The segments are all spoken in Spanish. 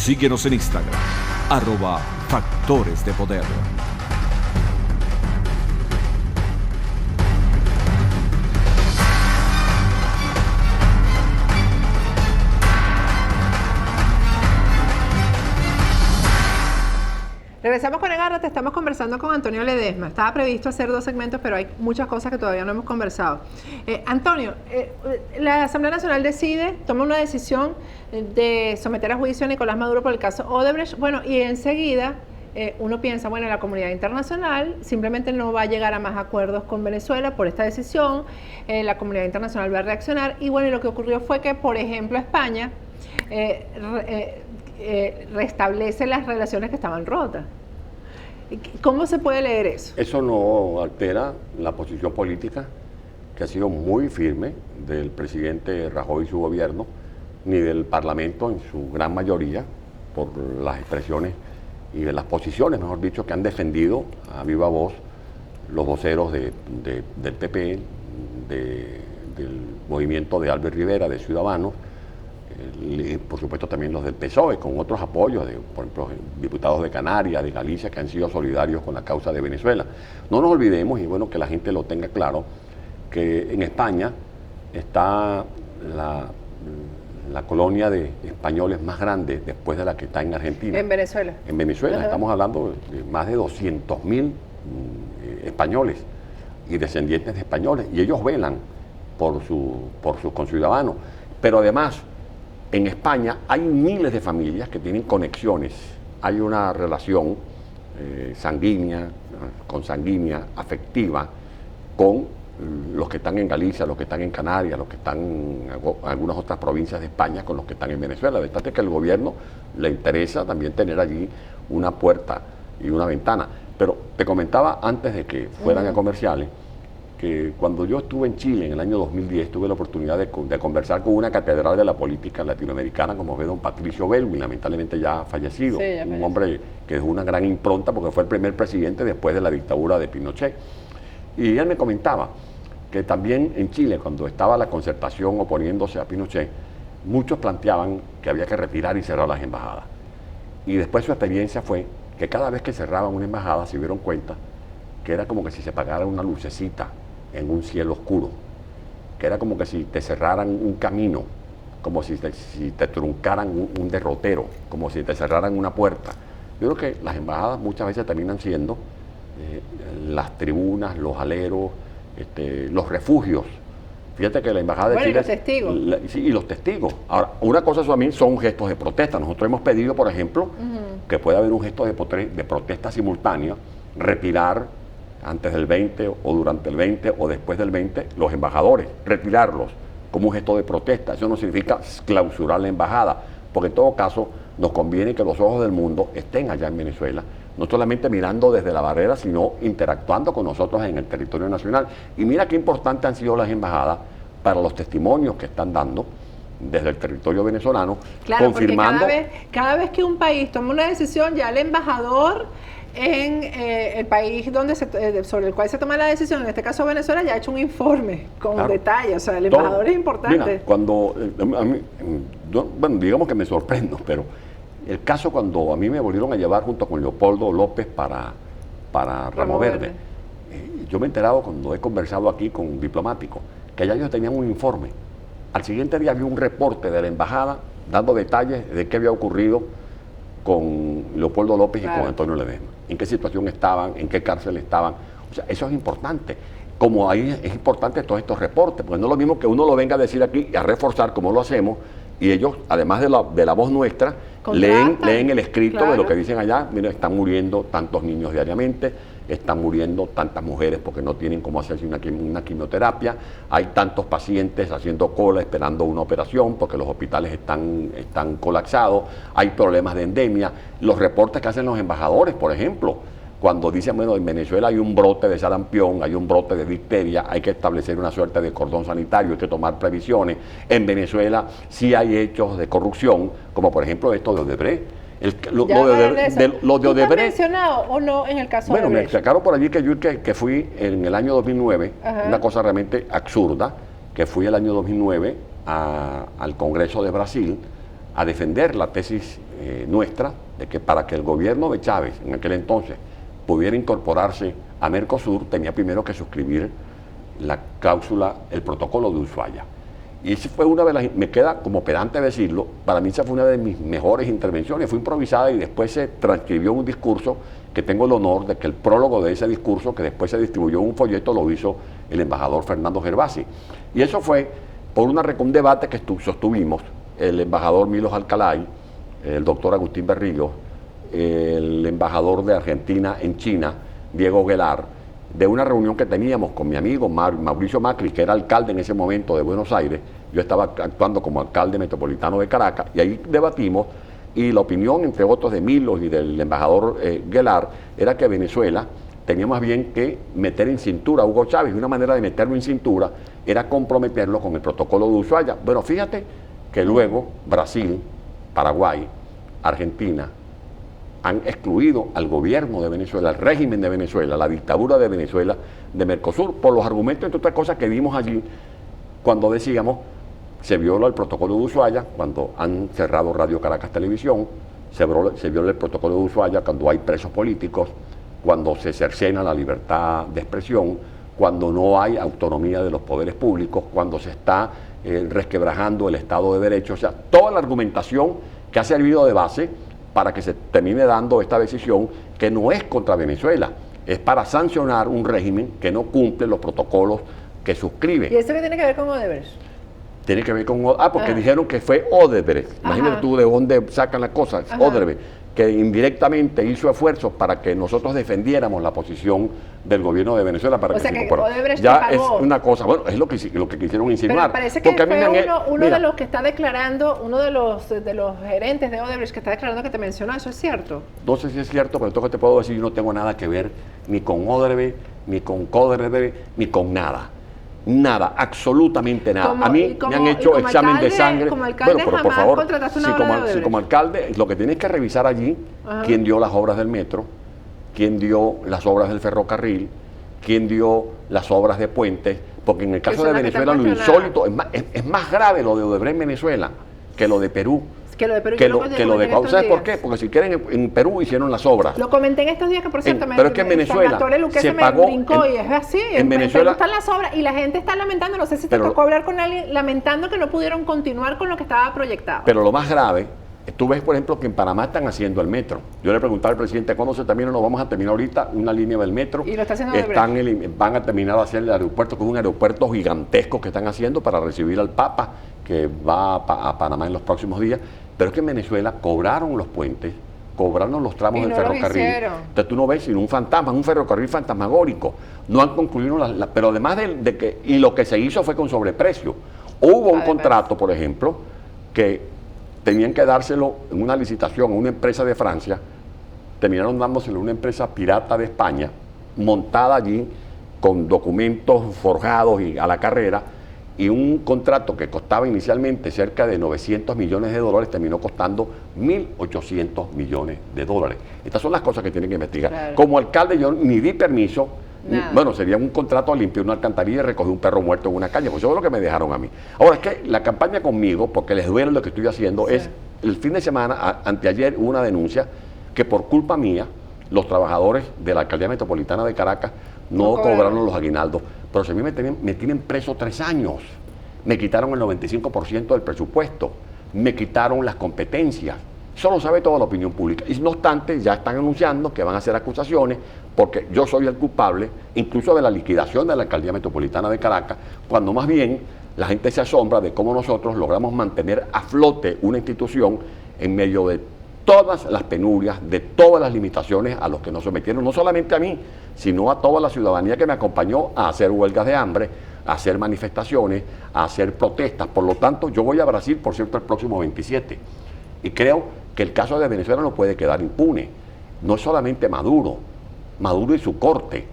Síguenos en Instagram, @Factores de Poder. Regresamos con Agárrate, estamos conversando con Antonio Ledesma. Estaba previsto hacer 2 segmentos, pero hay muchas cosas que todavía no hemos conversado. Antonio, la Asamblea Nacional toma una decisión de someter a juicio a Nicolás Maduro por el caso Odebrecht. Bueno, y enseguida uno piensa, bueno, la comunidad internacional simplemente no va a llegar a más acuerdos con Venezuela por esta decisión. La comunidad internacional va a reaccionar. Y bueno, y lo que ocurrió fue que, por ejemplo, España restablece las relaciones que estaban rotas. ¿Cómo se puede leer eso? Eso no altera la posición política, que ha sido muy firme, del presidente Rajoy y su gobierno, ni del Parlamento en su gran mayoría, por las expresiones y de las posiciones, mejor dicho, que han defendido a viva voz los voceros del PP, del movimiento de Albert Rivera, de Ciudadanos, y por supuesto también los del PSOE, con otros apoyos, por ejemplo, diputados de Canarias, de Galicia, que han sido solidarios con la causa de Venezuela. No nos olvidemos, y bueno, que la gente lo tenga claro, que en España está la colonia de españoles más grande después de la que está en Argentina. En Venezuela. En Venezuela, estamos hablando de más de 200.000 españoles y descendientes de españoles, y ellos velan por sus conciudadanos. Pero además, en España hay miles de familias que tienen conexiones, hay una relación sanguínea, consanguínea, afectiva, con los que están en Galicia, los que están en Canarias, los que están en algunas otras provincias de España, con los que están en Venezuela. De tal que al gobierno le interesa también tener allí una puerta y una ventana. Pero te comentaba antes de que fueran a comerciales, que cuando yo estuve en Chile en el año 2010 tuve la oportunidad de conversar con una catedral de la política latinoamericana, como ve don Patricio Belwin, lamentablemente ya fallecido, un hombre que dejó una gran impronta porque fue el primer presidente después de la dictadura de Pinochet. Y él me comentaba que también en Chile, cuando estaba la Concertación oponiéndose a Pinochet, muchos planteaban que había que retirar y cerrar las embajadas. Y después su experiencia fue que cada vez que cerraban una embajada se dieron cuenta que era como que si se apagara una lucecita en un cielo oscuro, que era como que si te cerraran un camino, como si te truncaran un derrotero, como si te cerraran una puerta. Yo creo que las embajadas muchas veces terminan siendo las tribunas, los aleros, los refugios. Fíjate que la embajada de Chile... Y los testigos. Sí, y los testigos. Ahora, una cosa también son gestos de protesta. Nosotros hemos pedido, por ejemplo, que pueda haber un gesto de protesta simultánea, retirar antes del 20 o durante el 20 o después del 20 los embajadores, retirarlos como un gesto de protesta. Eso no significa clausurar la embajada, porque en todo caso nos conviene que los ojos del mundo estén allá en Venezuela, no solamente mirando desde la barrera, sino interactuando con nosotros en el territorio nacional. Y mira qué importantes han sido las embajadas para los testimonios que están dando desde el territorio venezolano, claro, confirmando... Cada vez que un país toma una decisión, ya el embajador en el país sobre el cual se toma la decisión, en este caso Venezuela, ya ha hecho un informe con detalle. O sea, el embajador es importante. Mira, cuando bueno, digamos que me sorprendo, pero el caso cuando a mí me volvieron a llevar junto con Leopoldo López para Ramo Verde, yo me he enterado cuando he conversado aquí con un diplomático, que allá ellos tenían un informe. Al siguiente día había un reporte de la embajada dando detalles de qué había ocurrido con Leopoldo López y con Antonio Ledesma, en qué situación estaban, en qué cárcel estaban. O sea, eso es importante. Como ahí es importante todos estos reportes, porque no es lo mismo que uno lo venga a decir aquí y a reforzar como lo hacemos, y ellos, además de la voz nuestra, leen el escrito de lo que dicen allá. Mira, están muriendo tantos niños diariamente, están muriendo tantas mujeres porque no tienen cómo hacerse una quimioterapia, hay tantos pacientes haciendo cola esperando una operación porque los hospitales están colapsados, hay problemas de endemia. Los reportes que hacen los embajadores, por ejemplo, cuando dicen, bueno, en Venezuela hay un brote de sarampión, hay un brote de difteria, hay que establecer una suerte de cordón sanitario, hay que tomar previsiones. En Venezuela sí hay hechos de corrupción, como por ejemplo esto de Odebrecht. Lo de Odebrecht. ¿Has mencionado o no en el caso de Odebrecht? Bueno, me sacaron por allí que yo que fui en el año 2009, una cosa realmente absurda, que fui el año 2009 al Congreso de Brasil a defender la tesis nuestra de que para que el gobierno de Chávez en aquel entonces pudiera incorporarse a Mercosur tenía primero que suscribir la cláusula, el protocolo de Ushuaia. Y esa fue una de las, me queda como pedante decirlo, para mí esa fue una de mis mejores intervenciones, fue improvisada y después se transcribió un discurso que tengo el honor de que el prólogo de ese discurso, que después se distribuyó en un folleto, lo hizo el embajador Fernando Gervasi. Y eso fue por un debate que sostuvimos el embajador Milos Alcalay, el doctor Agustín Berrío, el embajador de Argentina en China, Diego Guelar, de una reunión que teníamos con mi amigo Mauricio Macri, que era alcalde en ese momento de Buenos Aires. Yo estaba actuando como alcalde metropolitano de Caracas, y ahí debatimos, y la opinión, entre otros, de Milos y del embajador Guelar, era que Venezuela tenía más bien que meter en cintura a Hugo Chávez, y una manera de meterlo en cintura era comprometerlo con el protocolo de Ushuaia. Bueno, fíjate que luego Brasil, Paraguay, Argentina, han excluido al gobierno de Venezuela, al régimen de Venezuela, la dictadura de Venezuela, de Mercosur, por los argumentos, entre otras cosas, que vimos allí cuando decíamos, se viola el protocolo de Ushuaia, cuando han cerrado Radio Caracas Televisión, se viola el protocolo de Ushuaia cuando hay presos políticos, cuando se cercena la libertad de expresión, cuando no hay autonomía de los poderes públicos, cuando se está resquebrajando el Estado de Derecho. O sea, toda la argumentación que ha servido de base para que se termine dando esta decisión, que no es contra Venezuela, es para sancionar un régimen que no cumple los protocolos que suscribe. ¿Y eso qué tiene que ver con Odebrecht? Tiene que ver con... porque dijeron que fue Odebrecht. Imagínate tú de dónde sacan las cosas. Odebrecht, que indirectamente hizo esfuerzos para que nosotros defendiéramos la posición del gobierno de Venezuela para o sea, que Odebrecht ya es una cosa, bueno, es lo que quisieron insinuar. Pero parece que porque fue uno de los que está declarando, uno de los gerentes de Odebrecht que está declarando que te mencionó, ¿eso es cierto? No sé si es cierto, pero entonces te puedo decir, yo no tengo nada que ver ni con Odebrecht, ni con Codebrecht, ni con nada. Nada, absolutamente nada. A mí me han hecho examen de sangre. Como alcalde, bueno, pero por favor, contrataste una obra de Odebrecht. Como alcalde, lo que tienes que revisar allí, quién dio las obras del metro, quién dio las obras del ferrocarril, quién dio las obras de puentes, porque en el caso de Venezuela lo insólito, es más grave lo de Odebrecht en Venezuela que lo de Perú. Que lo de Perú, ¿sabes por qué? Porque si quieren, en Perú hicieron las obras. Lo comenté en estos días, que por cierto pero es que en Venezuela se pagó, brincó, y es así. En Venezuela están las obras y la gente está lamentando, no sé si te tocó hablar con alguien, lamentando que no pudieron continuar con lo que estaba proyectado. Pero lo más grave, tú ves, por ejemplo, que en Panamá están haciendo el metro. Yo le preguntaba al presidente, ¿cuándo se termina? Nos vamos a terminar ahorita una línea del metro. Y lo está haciendo van a terminar de hacer el aeropuerto, que es un aeropuerto gigantesco que están haciendo para recibir al Papa, que va a Panamá en los próximos días. Pero es que en Venezuela cobraron los puentes, cobraron los tramos del ferrocarril. Entonces tú no ves sino un fantasma, un ferrocarril fantasmagórico. No han concluido pero además de que, y lo que se hizo fue con sobreprecio. Hubo un contrato, por ejemplo, que tenían que dárselo en una licitación a una empresa de Francia, terminaron dándoselo a una empresa pirata de España, montada allí con documentos forjados y a la carrera, y un contrato que costaba inicialmente cerca de 900 millones de dólares terminó costando 1.800 millones de dólares. Estas son las cosas que tienen que investigar. Claro. Como alcalde yo ni di permiso, bueno, sería un contrato a limpiar una alcantarilla y recoger un perro muerto en una calle, pues eso es lo que me dejaron a mí. Ahora es que la campaña conmigo, porque les duele lo que estoy haciendo, es el fin de semana, anteayer, hubo una denuncia que por culpa mía, los trabajadores de la Alcaldía Metropolitana de Caracas no cobraron los aguinaldos, pero si a mí me tienen preso 3 años, me quitaron el 95% del presupuesto, me quitaron las competencias. Eso lo sabe toda la opinión pública. Y no obstante, ya están anunciando que van a hacer acusaciones, porque yo soy el culpable, incluso de la liquidación de la Alcaldía Metropolitana de Caracas, cuando más bien la gente se asombra de cómo nosotros logramos mantener a flote una institución en medio de todas las penurias, de todas las limitaciones a los que nos sometieron, no solamente a mí, sino a toda la ciudadanía que me acompañó a hacer huelgas de hambre, a hacer manifestaciones, a hacer protestas. Por lo tanto, yo voy a Brasil, por cierto, el próximo 27. Y creo que el caso de Venezuela no puede quedar impune. No es solamente Maduro y su corte.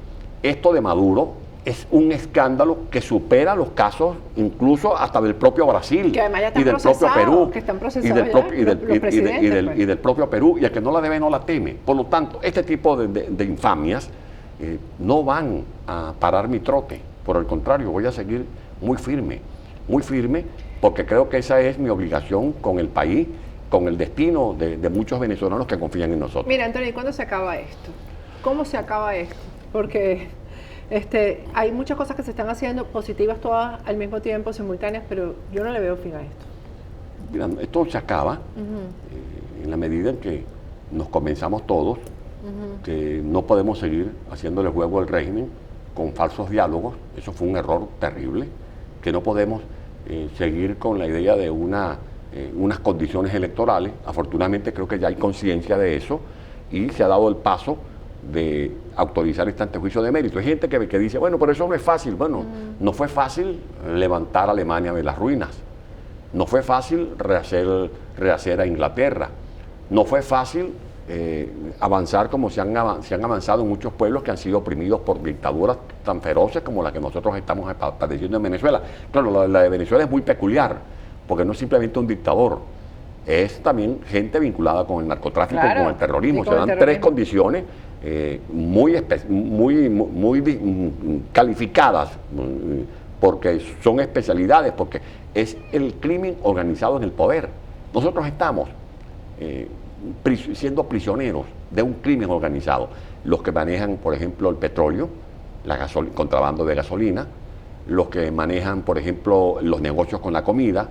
Esto de Maduro es un escándalo que supera los casos incluso hasta del propio Brasil y del propio Perú y del propio Perú, y el que no la debe no la teme. Por lo tanto, este tipo de infamias no van a parar mi trote. Por el contrario, voy a seguir muy firme, porque creo que esa es mi obligación con el país, con el destino de muchos venezolanos que confían en nosotros. Mira, Antonio, ¿y cuándo se acaba esto? ¿Cómo se acaba esto? Porque hay muchas cosas que se están haciendo positivas todas al mismo tiempo, simultáneas, pero yo no le veo fin a esto. Mira, esto se acaba en la medida en que nos convenzamos todos que no podemos seguir haciéndole juego al régimen con falsos diálogos. Eso fue un error terrible, que no podemos seguir con la idea de unas condiciones electorales. Afortunadamente creo que ya hay conciencia de eso y se ha dado el paso de autorizar este antejuicio de mérito. Hay gente que dice, bueno, pero eso no es fácil. Bueno, no fue fácil levantar a Alemania de las ruinas. No fue fácil rehacer a Inglaterra. No fue fácil avanzar como se han avanzado en muchos pueblos que han sido oprimidos por dictaduras tan feroces como la que nosotros estamos padeciendo en Venezuela. Claro, la de Venezuela es muy peculiar, porque no es simplemente un dictador, es también gente vinculada con el narcotráfico, claro, con el terrorismo. sí, Se dan tres condiciones muy calificadas, porque son especialidades, porque es el crimen organizado en el poder. Nosotros estamos siendo prisioneros de un crimen organizado. Los que manejan, por ejemplo, el petróleo, contrabando de gasolina, los que manejan, por ejemplo, los negocios con la comida,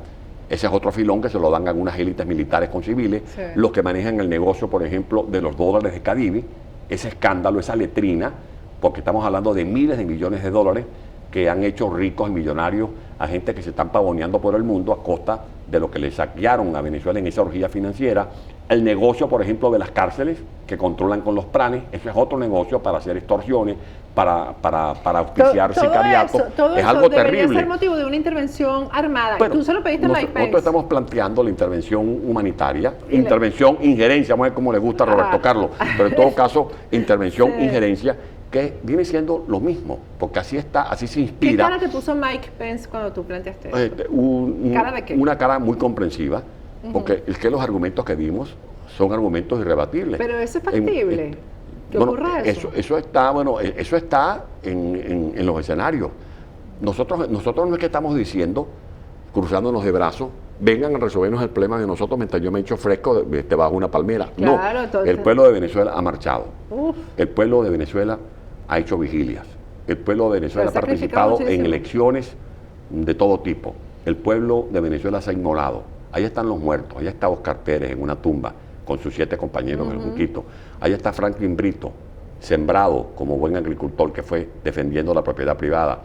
ese es otro filón que se lo dan a algunas élites militares con civiles, sí. Los que manejan el negocio, por ejemplo, de los dólares de Cadivi, ese escándalo, esa letrina, porque estamos hablando de miles de millones de dólares que han hecho ricos y millonarios a gente que se están pavoneando por el mundo a costa de lo que le saquearon a Venezuela en esa orgía financiera. El negocio, por ejemplo, de las cárceles que controlan con los planes, eso es otro negocio para hacer extorsiones, para auspiciar sicariatos. Es algo terrible. Debería ser motivo de una intervención armada. Bueno, tú se lo pediste en la IPEX. Nosotros estamos planteando la intervención humanitaria, injerencia, vamos a ver cómo le gusta a Roberto Carlos, pero en todo caso, intervención, sí. Injerencia, que viene siendo lo mismo, porque así se inspira. ¿Qué cara te puso Mike Pence cuando tú planteaste eso? ¿Cara de qué? Una cara muy comprensiva, porque es que los argumentos que dimos son argumentos irrebatibles. Pero eso es factible. ¿Qué ocurre eso? Eso está en los escenarios. Nosotros no es que estamos diciendo, cruzándonos de brazos, vengan a resolvernos el problema de nosotros mientras yo me echo fresco bajo una palmera. Claro, no, entonces... el pueblo de Venezuela ha marchado. El pueblo de Venezuela ha hecho vigilias. El pueblo de Venezuela ha participado en elecciones de todo tipo. El pueblo de Venezuela se ha ignorado. Ahí están los muertos. Ahí está Oscar Pérez en una tumba con sus 7 compañeros del Junquito. Ahí está Franklin Brito, sembrado como buen agricultor que fue defendiendo la propiedad privada.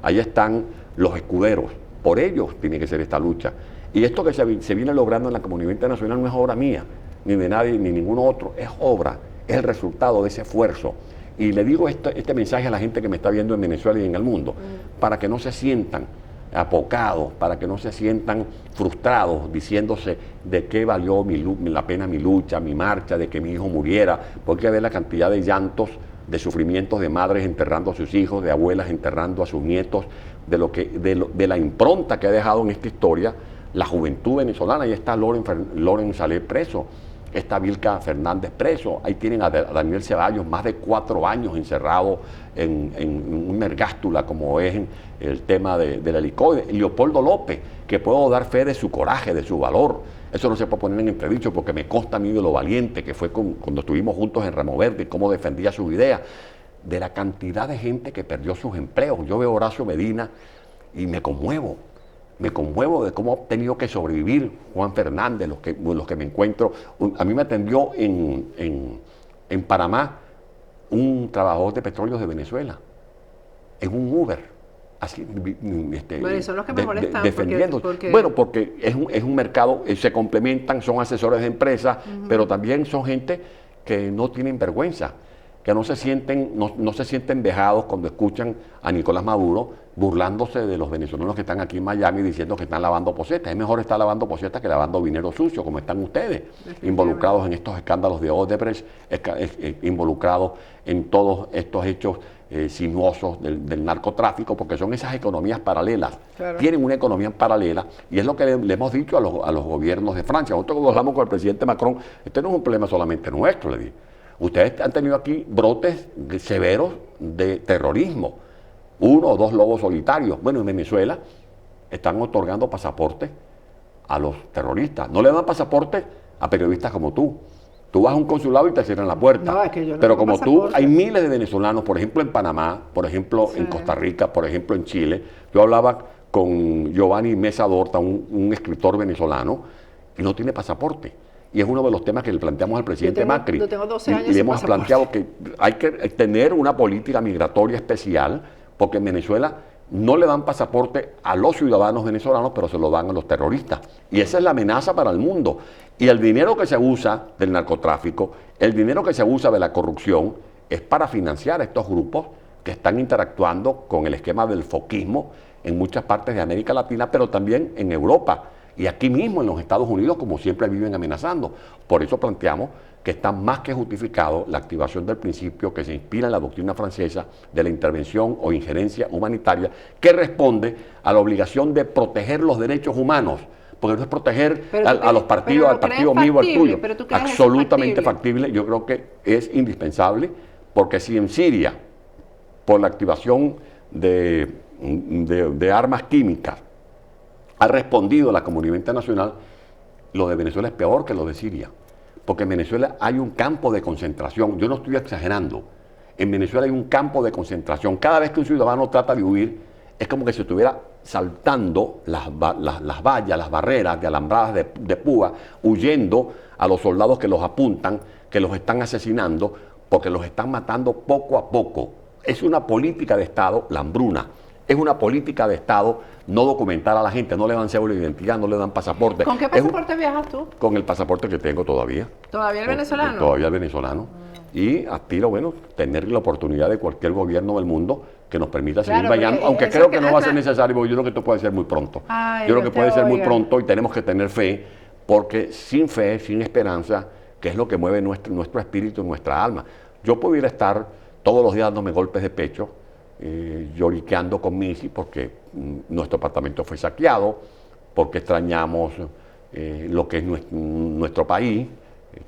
Ahí están los escuderos. Por ellos tiene que ser esta lucha. Y esto que se viene logrando en la comunidad internacional no es obra mía, ni de nadie, ni ningún otro. Es obra, es el resultado de ese esfuerzo. Y le digo este mensaje a la gente que me está viendo en Venezuela y en el mundo, para que no se sientan apocados, para que no se sientan frustrados diciéndose de qué valió la pena mi lucha, mi marcha, de que mi hijo muriera, porque hay que ver la cantidad de llantos, de sufrimientos de madres enterrando a sus hijos, de abuelas enterrando a sus nietos, de la impronta que ha dejado en esta historia la juventud venezolana. Ahí está Loren Saleh preso, está Vilca Fernández preso, ahí tienen a Daniel Ceballos más de 4 años encerrado en una ergástula como es el tema del helicoide. Leopoldo López, que puedo dar fe de su coraje, de su valor. Eso no se puede poner en entredicho porque me consta a mí de lo valiente que fue cuando estuvimos juntos en Ramo Verde y cómo defendía sus ideas, de la cantidad de gente que perdió sus empleos. Yo veo a Horacio Medina y me conmuevo de cómo ha tenido que sobrevivir Juan Fernández, los que me encuentro. A mí me atendió en Panamá un trabajador de petróleos de Venezuela, en un Uber, así, bueno, son los que mejor están defendiendo. Porque es un mercado, se complementan, son asesores de empresas, pero también son gente que no tienen vergüenza, que no se sienten vejados cuando escuchan a Nicolás Maduro burlándose de los venezolanos que están aquí en Miami diciendo que están lavando posetas. Es mejor estar lavando posetas que lavando dinero sucio, como están ustedes, involucrados en estos escándalos de Odebrecht, involucrados en todos estos hechos sinuosos del narcotráfico, porque son esas economías paralelas. Claro. Tienen una economía paralela, y es lo que le hemos dicho a los gobiernos de Francia. Nosotros cuando hablamos con el presidente Macron, este no es un problema solamente nuestro, le digo. Ustedes han tenido aquí brotes severos de terrorismo, 1 o 2 lobos solitarios. Bueno, en Venezuela están otorgando pasaportes a los terroristas. No le dan pasaportes a periodistas como tú. Tú vas a un consulado y te cierran la puerta. No, es que yo no Pero tengo como tú, pasaporte. hay miles de venezolanos, por ejemplo en Panamá, por ejemplo Sí. en Costa Rica, por ejemplo en Chile. Yo hablaba con Giovanni Mesa Dorta, un escritor venezolano, y no tiene pasaporte. Y es uno de los temas que le planteamos al presidente Macri. Yo tengo 12 Y años le sin hemos pasaporte. planteado que hay que tener una política migratoria especial, porque en Venezuela no le dan pasaporte a los ciudadanos venezolanos, pero se lo dan a los terroristas. Y esa es la amenaza para el mundo. Y el dinero que se usa del narcotráfico, el dinero que se usa de la corrupción, es para financiar a estos grupos que están interactuando con el esquema del foquismo en muchas partes de América Latina, pero también en Europa. Y aquí mismo en los Estados Unidos, como siempre viven amenazando. Por eso planteamos que está más que justificado la activación del principio que se inspira en la doctrina francesa de la intervención o injerencia humanitaria, que responde a la obligación de proteger los derechos humanos, porque no es proteger a los partidos, al partido mío, al tuyo. Pero tú crees eso Absolutamente factible. Yo creo que es indispensable, porque si en Siria, por la activación de armas químicas, ha respondido la comunidad internacional, lo de Venezuela es peor que lo de Siria. Porque en Venezuela hay un campo de concentración. Yo no estoy exagerando. En Venezuela hay un campo de concentración. Cada vez que un ciudadano trata de huir, es como que se estuviera saltando las vallas, las barreras de alambradas de púa, huyendo a los soldados que los apuntan, que los están asesinando, porque los están matando poco a poco. Es una política de Estado, la hambruna. Es una política de Estado no documentar a la gente, no le dan cédula de identidad, no le dan pasaporte. ¿Con qué pasaporte viajas tú? Con el pasaporte que tengo todavía. ¿Todavía el venezolano? Todavía el venezolano. Y aspiro, bueno, tener la oportunidad de cualquier gobierno del mundo que nos permita seguir Claro, viajando, porque aunque eso creo que que no va a ser hasta- necesario, porque yo creo que esto puede ser muy pronto. Ay, yo creo que Dios te puede ser muy oiga. pronto y tenemos que tener fe, porque sin fe, sin esperanza, que es lo que mueve nuestro espíritu, nuestra alma. Yo pudiera estar todos los días dándome golpes de pecho, lloriqueando con Missy, porque nuestro apartamento fue saqueado, porque extrañamos lo que es nuestro país.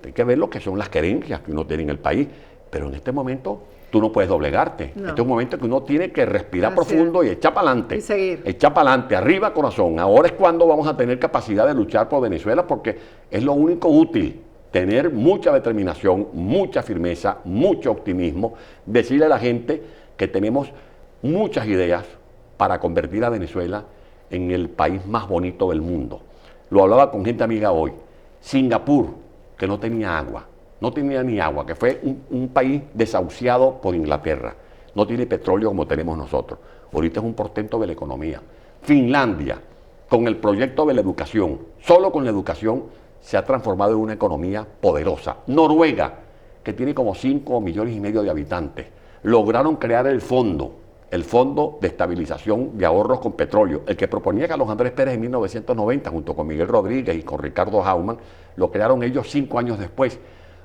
Hay que ver lo que son las querencias que uno tiene en el país, pero en este momento tú no puedes doblegarte. No. Este es un momento que uno tiene que respirar Así profundo y echar para adelante. Y seguir. Echar para adelante, arriba corazón. Ahora es cuando vamos a tener capacidad de luchar por Venezuela, porque es lo único útil. Tener mucha determinación, mucha firmeza, mucho optimismo, decirle a la gente que tenemos muchas ideas para convertir a Venezuela en el país más bonito del mundo. Lo hablaba con gente amiga hoy. Singapur, que no tenía agua, no tenía ni agua, que fue un país desahuciado por Inglaterra. No tiene petróleo como tenemos nosotros. Ahorita es un portento de la economía. Finlandia, con el proyecto de la educación, solo con la educación se ha transformado en una economía poderosa. Noruega, que tiene como 5,5 millones de habitantes, lograron crear el Fondo de Estabilización de Ahorros con Petróleo, el que proponía Carlos Andrés Pérez en 1990, junto con Miguel Rodríguez y con Ricardo Hauman, lo crearon ellos 5 años después.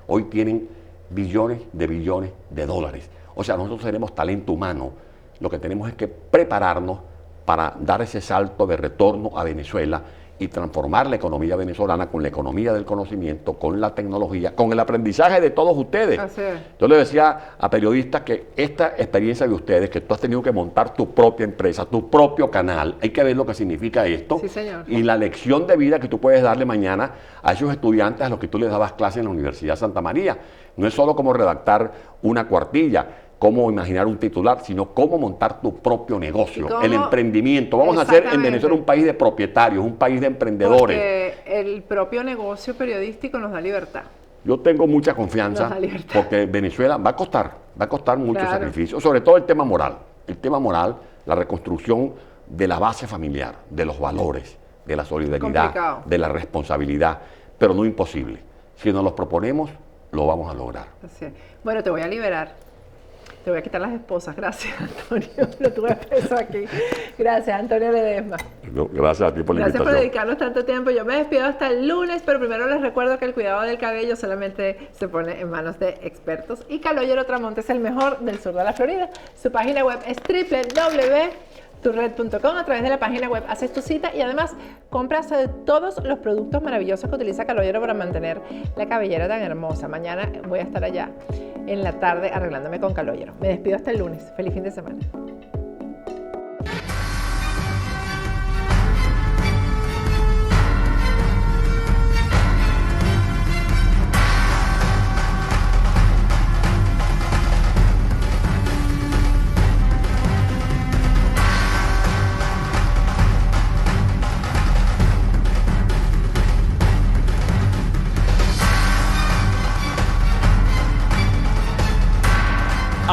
Hoy tienen billones de dólares. O sea, nosotros tenemos talento humano. Lo que tenemos es que prepararnos para dar ese salto de retorno a Venezuela y transformar la economía venezolana con la economía del conocimiento, con la tecnología, con el aprendizaje de todos ustedes. Así es. Yo le decía a periodistas que esta experiencia de ustedes, que tú has tenido que montar tu propia empresa, tu propio canal, hay que ver lo que significa esto. Sí, señor. Y la lección de vida que tú puedes darle mañana a esos estudiantes a los que tú les dabas clase en la Universidad Santa María. No es solo cómo redactar una cuartilla, cómo imaginar un titular, sino cómo montar tu propio negocio, ¿Y cómo? el emprendimiento. Vamos a hacer en Exactamente. Venezuela un país de propietarios, un país de emprendedores. Porque el propio negocio periodístico nos da libertad. Yo tengo mucha confianza Nos da libertad. porque Venezuela va a costar mucho Claro. sacrificio, sobre todo el tema moral, la reconstrucción de la base familiar, de los valores, de la solidaridad, Complicado. de la responsabilidad, pero no imposible. Si nos los proponemos, lo vamos a lograr. Así es. Bueno, te voy a liberar. Te voy a quitar las esposas. Gracias, Antonio. Lo tuve preso aquí. Gracias, Antonio Ledesma. Gracias a ti por la Gracias por invitación. dedicarnos tanto tiempo. Yo me despido hasta el lunes, pero primero les recuerdo que el cuidado del cabello solamente se pone en manos de expertos. Y Calogero Tramonte es el mejor del sur de la Florida. Su página web es www.turred.com. A través de la página web haces tu cita y además compras todos los productos maravillosos que utiliza Calogero para mantener la cabellera tan hermosa. Mañana voy a estar allá en la tarde arreglándome con Calogero. Me despido hasta el lunes. Feliz fin de semana.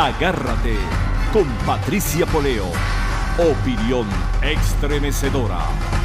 Agárrate con Patricia Poleo. Opinión estremecedora.